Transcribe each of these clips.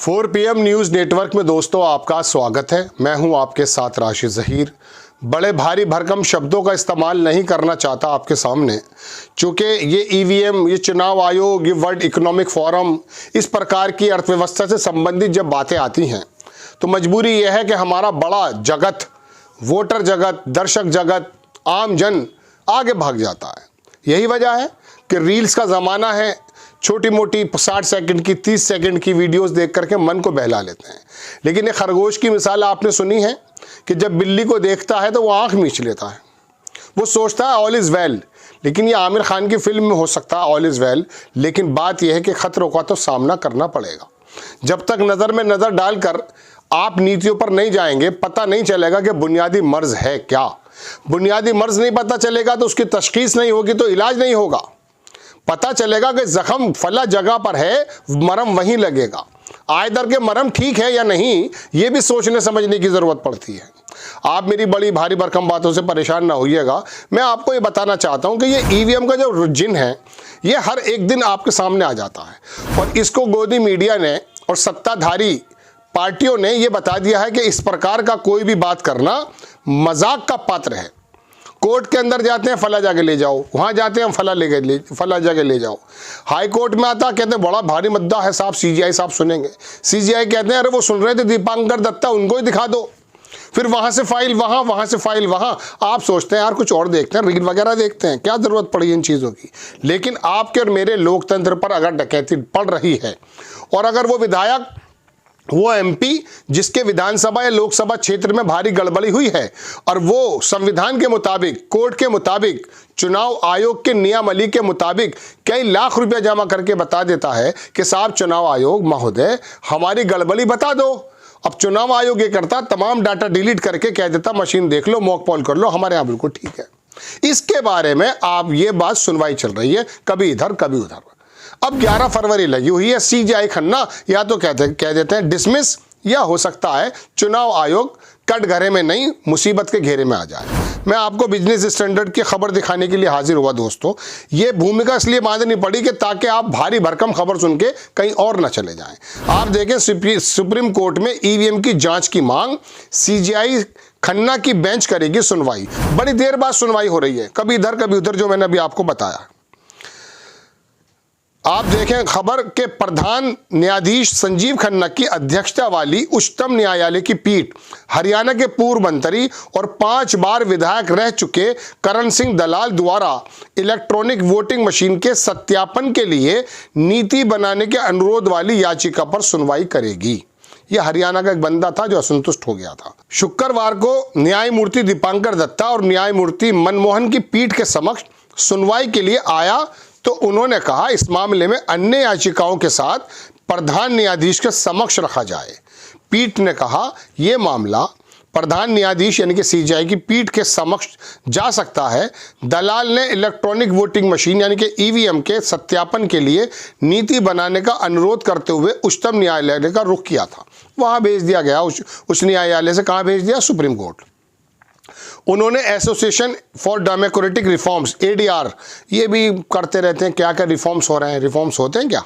4 PM news network में दोस्तों आपका स्वागत है। मैं हूं आपके साथ राशिद ज़हीर। बड़े भारी भरकम शब्दों का इस्तेमाल नहीं करना चाहता आपके सामने, चूँकि ये EVM, ये चुनाव आयोग, ये वर्ल्ड इकोनॉमिक फोरम, इस प्रकार की अर्थव्यवस्था से संबंधित जब बातें आती हैं तो मजबूरी यह है कि हमारा बड़ा जगत, वोटर जगत, दर्शक जगत, आम जन आगे भाग जाता है। यही वजह है कि रील्स का ज़माना है। छोटी मोटी 60 सेकंड की, 30 सेकंड की वीडियोस देख करके मन को बहला लेते हैं। लेकिन एक खरगोश की मिसाल आपने सुनी है कि जब बिल्ली को देखता है तो वो आंख मींच लेता है, वो सोचता है ऑल इज़ वेल। लेकिन ये आमिर खान की फिल्म में हो सकता है ऑल इज़ वेल, लेकिन बात यह है कि खतरों का तो सामना करना पड़ेगा। जब तक नज़र में नज़र डालकर आप नीतियों पर नहीं जाएंगे, पता नहीं चलेगा कि बुनियादी मर्ज है क्या। बुनियादी मर्ज नहीं पता चलेगा तो उसकी तशखीस नहीं होगी तो इलाज नहीं होगा। पता चलेगा कि जख्म फला जगह पर है, मरहम वहीं लगेगा। आए दर के मरहम ठीक है या नहीं, ये भी सोचने समझने की ज़रूरत पड़ती है। आप मेरी बड़ी भारी भरकम बातों से परेशान ना होइएगा। मैं आपको ये बताना चाहता हूँ कि ये EVM का जो जिन है, ये हर एक दिन आपके सामने आ जाता है और इसको गोदी मीडिया ने और सत्ताधारी पार्टियों ने ये बता दिया है कि इस प्रकार का कोई भी बात करना मजाक का पात्र है। कोर्ट के अंदर जाते हैं, फला जगह ले जाओ, वहाँ जाते हैं, फला जगह ले जाओ। हाई कोर्ट में आता, कहते हैं बड़ा भारी मुद्दा है साहब, CGI साहब सुनेंगे। CGI कहते हैं अरे वो सुन रहे थे दीपांकर दत्ता, उनको ही दिखा दो। फिर वहाँ से फाइल वहाँ, वहाँ से फाइल वहाँ। आप सोचते हैं यार कुछ और देखते हैं, रील वगैरह देखते हैं, क्या ज़रूरत पड़ी इन चीज़ों की। लेकिन आपके और मेरे लोकतंत्र पर अगर डकैती पड़ रही है और अगर वो विधायक, वो MP जिसके विधानसभा या लोकसभा क्षेत्र में भारी गड़बड़ी हुई है और वो संविधान के मुताबिक, कोर्ट के मुताबिक, चुनाव आयोग के नियमावली के मुताबिक कई लाख रुपया जमा करके बता देता है कि साहब चुनाव आयोग महोदय हमारी गड़बड़ी बता दो। अब चुनाव आयोग ये करता, तमाम डाटा डिलीट करके कह देता मशीन देख लो, मॉक पोल कर लो, हमारे यहाँ बिल्कुल ठीक है। इसके बारे में आप ये बात सुनवाई चल रही है, कभी इधर कभी उधर। अब 11 फरवरी लगी हुई है। CGI खन्ना या तो कह देते हैं डिसमिस, या हो सकता है चुनाव आयोग कटघरे में नहीं मुसीबत के घेरे में आ जाए। मैं आपको बिजनेस स्टैंडर्ड की खबर दिखाने के लिए हाजिर हुआ दोस्तों। ये भूमिका इसलिए बांधनी पड़ी कि ताकि आप भारी भरकम खबर सुन के कहीं और न चले जाएं। आप देखें सुप्रीम कोर्ट में EVM की जांच की मांग, CGI खन्ना की बेंच करेगी सुनवाई। बड़ी देर बाद सुनवाई हो रही है, कभी इधर कभी उधर, जो मैंने अभी आपको बताया। आप देखें खबर के प्रधान न्यायाधीश संजीव खन्ना की अध्यक्षता वाली उच्चतम न्यायालय की पीठ हरियाणा के पूर्व मंत्री और 5 बार विधायक रह चुके करण सिंह दलाल द्वारा इलेक्ट्रॉनिक वोटिंग मशीन के सत्यापन के लिए नीति बनाने के अनुरोध वाली याचिका पर सुनवाई करेगी। यह हरियाणा का एक बंदा था जो असंतुष्ट हो गया था। शुक्रवार को न्यायमूर्ति दीपांकर दत्ता और न्यायमूर्ति मनमोहन की पीठ के समक्ष सुनवाई के लिए आया तो उन्होंने कहा इस मामले में अन्य याचिकाओं के साथ प्रधान न्यायाधीश के समक्ष रखा जाए। पीठ ने कहा यह मामला प्रधान न्यायाधीश यानी कि CGI की पीठ के समक्ष जा सकता है। दलाल ने इलेक्ट्रॉनिक वोटिंग मशीन यानी कि EVM के सत्यापन के लिए नीति बनाने का अनुरोध करते हुए उच्चतम न्यायालय का रुख किया था। वहां भेज दिया गया, उच्च न्यायालय से कहां भेज दिया? Supreme Court. उन्होंने Association for Democratic Reforms ADR, ये भी करते रहते हैं, क्या क्या रिफॉर्म्स हो रहे हैं, रिफॉर्म्स होते हैं क्या,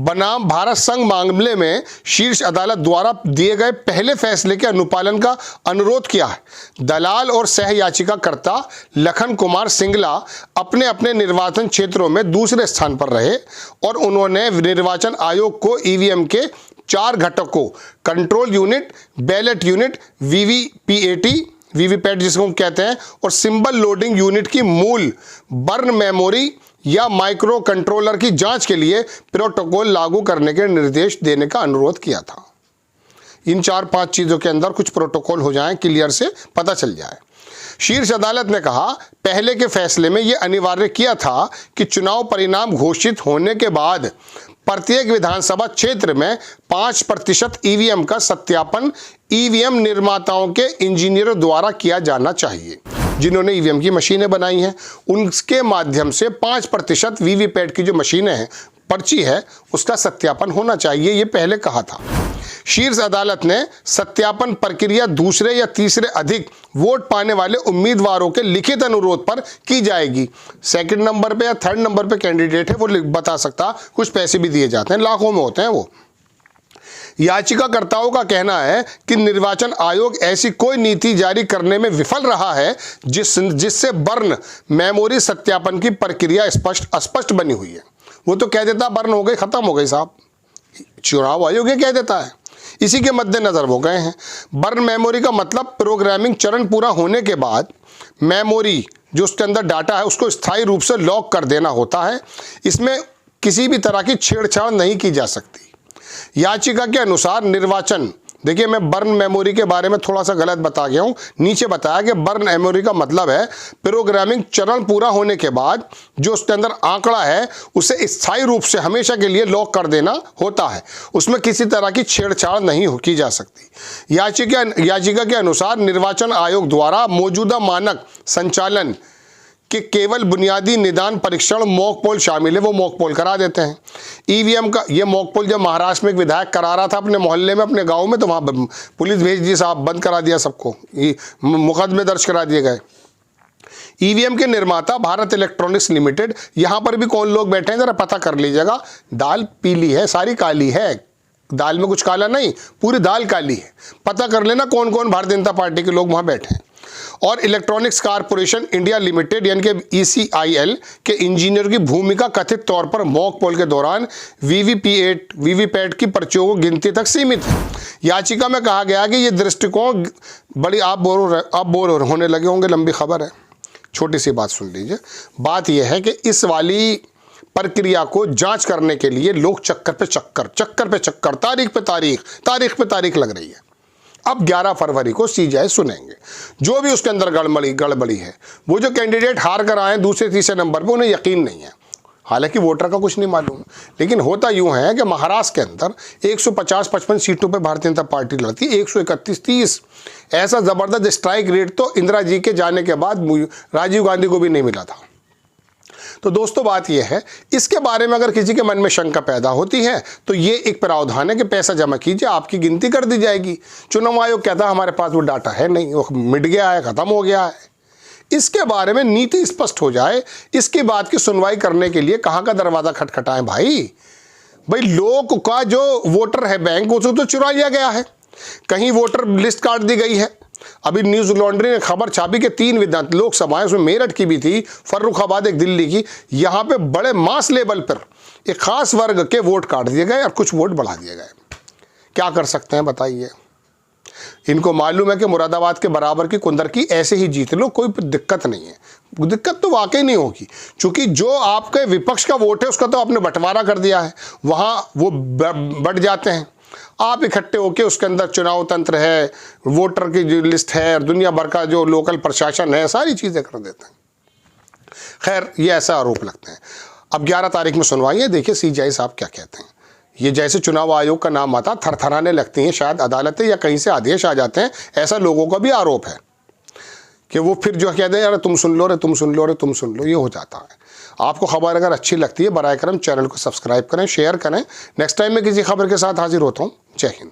बनाम भारत संघ मामले में शीर्ष अदालत द्वारा दिए गए पहले फैसले के अनुपालन का अनुरोध किया है। दलाल और सह याचिकाकर्ता लखन कुमार सिंगला अपने अपने निर्वाचन क्षेत्रों में दूसरे स्थान पर रहे और उन्होंने निर्वाचन आयोग को EVM के 4 घटकों control unit, ballot unit, VVPAT जिसको कहते हैं, और सिंबल लोडिंग यूनिट की मूल बर्न मेमोरी या माइक्रो कंट्रोलर की जांच के लिए प्रोटोकॉल लागू करने के निर्देश देने का अनुरोध किया था। इन 4-5 चीज़ों के अंदर कुछ प्रोटोकॉल हो जाएं, क्लियर से पता चल जाए। शीर्ष अदालत ने कहा पहले के फैसले में यह अनिवार्य किया था कि चुनाव परिणाम घोषित होने के बाद प्रत्येक विधानसभा क्षेत्र में 5% EVM का सत्यापन EVM निर्माताओं के इंजीनियरों द्वारा किया जाना चाहिए। जिन्होंने EVM की मशीनें बनाई हैं उनके माध्यम से 5% वीवीपैट की जो मशीनें हैं, पर्ची है, उसका सत्यापन होना चाहिए, ये पहले कहा था। शीर्ष अदालत ने सत्यापन प्रक्रिया दूसरे या तीसरे अधिक वोट पाने वाले उम्मीदवारों के लिखित अनुरोध पर की जाएगी। सेकंड नंबर पे या थर्ड नंबर पे कैंडिडेट है वो बता सकता, कुछ पैसे भी दिए जाते हैं, लाखों में होते हैं वो। याचिकाकर्ताओं का कहना है कि निर्वाचन आयोग ऐसी कोई नीति जारी करने में विफल रहा है जिससे बर्न मेमोरी सत्यापन की प्रक्रिया अस्पष्ट बनी हुई है। वो तो कह देता बर्न हो गई, खत्म हो गई साहब, चुनाव आयोग ये कह देता है। इसी के मद्देनजर वो गए हैं। बर्न मेमोरी का मतलब प्रोग्रामिंग चरण पूरा होने के बाद मेमोरी जो उसके अंदर डाटा है उसको स्थायी रूप से लॉक कर देना होता है। इसमें किसी भी तरह की छेड़छाड़ नहीं की जा सकती। याचिका के अनुसार निर्वाचन, देखिए मैं बर्न मेमोरी के बारे में थोड़ा सा गलत बता गया हूँ, नीचे बताया कि बर्न मेमोरी का मतलब है प्रोग्रामिंग चरण पूरा होने के बाद जो उसके अंदर आंकड़ा है उसे स्थायी रूप से हमेशा के लिए लॉक कर देना होता है, उसमें किसी तरह की छेड़छाड़ नहीं की जा सकती। याचिका के अनुसार निर्वाचन आयोग द्वारा मौजूदा मानक संचालन कि केवल बुनियादी निदान परीक्षण मॉक पोल शामिल है, वो मॉक पोल करा देते हैं। ईवीएम का ये मॉक पोल जब महाराष्ट्र में एक विधायक करा रहा था अपने मोहल्ले में, अपने गांव में, तो वहाँ पुलिस भेज दी साहब, बंद करा दिया सबको, मुकदमे दर्ज करा दिए गए। ईवीएम के निर्माता भारत इलेक्ट्रॉनिक्स लिमिटेड, यहाँ पर भी कौन लोग बैठे हैं ज़रा पता कर लीजिएगा। दाल पीली है, सारी काली है, दाल में कुछ काला नहीं, पूरी दाल काली है। पता कर लेना कौन कौन भारतीय जनता पार्टी के लोग वहाँ बैठे हैं। और इलेक्ट्रॉनिक्स कारपोरेशन इंडिया लिमिटेड यानी कि ECIL के इंजीनियर की भूमिका कथित तौर पर मॉक पोल के दौरान वीवीपैट की पर्चियों को गिनती तक सीमित है। याचिका में कहा गया कि ये दृष्टिकोण बड़ी आप बोर होने लगे होंगे, लंबी खबर है, छोटी सी बात सुन लीजिए। बात यह है कि इस वाली प्रक्रिया को जांच करने के लिए लोग चक्कर पे चक्कर, तारीख पे तारीख लग रही है। अब 11 फरवरी को CJI सुनेंगे जो भी उसके अंदर गड़बड़ी है। वो जो कैंडिडेट हार कर आए दूसरे तीसरे नंबर पे, उन्हें यकीन नहीं है, हालांकि वोटर का कुछ नहीं मालूम, लेकिन होता यूं है कि महाराष्ट्र के अंदर 150-55 सीटों पे भारतीय जनता पार्टी लड़ती है, 131-30 ऐसा ज़बरदस्त स्ट्राइक रेट तो इंदिरा जी के जाने के बाद राजीव गांधी को भी नहीं मिला था। तो दोस्तों बात यह है, इसके बारे में अगर किसी के मन में शंका पैदा होती है तो ये एक प्रावधान है कि पैसा जमा कीजिए, आपकी गिनती कर दी जाएगी। चुनाव आयोग कहता है हमारे पास वो डाटा है नहीं, वो मिट गया है, ख़त्म हो गया है। इसके बारे में नीति स्पष्ट हो जाए, इसके बाद की सुनवाई करने के लिए कहाँ का दरवाज़ा खटखटाएं भाई लोग का जो वोटर है बैंक उसे तो चुरा लिया गया है, कहीं वोटर लिस्ट काट दी गई है। अभी न्यूज़ लॉन्ड्री ने खबर छापी कि 3 विधान लोकसभाएं, उसमें मेरठ की भी थी, फर्रुखाबाद, एक दिल्ली की, यहाँ पे बड़े मास लेवल पर एक खास वर्ग के वोट काट दिए गए और कुछ वोट बढ़ा दिए गए। क्या कर सकते हैं बताइए। इनको मालूम है कि मुरादाबाद के बराबर की कुंदर की ऐसे ही जीत लो, कोई दिक्कत नहीं है। दिक्कत तो वाकई नहीं होगी, क्योंकि जो आपके विपक्ष का वोट है उसका तो आपने बंटवारा कर दिया है, वहाँ वो बढ़ जाते हैं। आप इकट्ठे होके उसके अंदर चुनाव तंत्र है, वोटर की जो लिस्ट है और दुनिया भर का जो लोकल प्रशासन है, सारी चीज़ें कर देते हैं। खैर ये ऐसा आरोप लगते हैं। अब 11 तारीख में सुनवाई है, देखिए CJI साहब क्या कहते हैं। ये जैसे चुनाव आयोग का नाम आता थरथराने लगती हैं, शायद अदालतें या कहीं से आदेश आ जाते हैं, ऐसा लोगों का भी आरोप है कि वो फिर जो कहते हैं यार तुम सुन लो, ये हो जाता है। आपको खबर अगर अच्छी लगती है बराए करम चैनल को सब्सक्राइब करें, शेयर करें। नेक्स्ट टाइम मैं किसी खबर के साथ हाजिर होता हूँ। जय हिंद।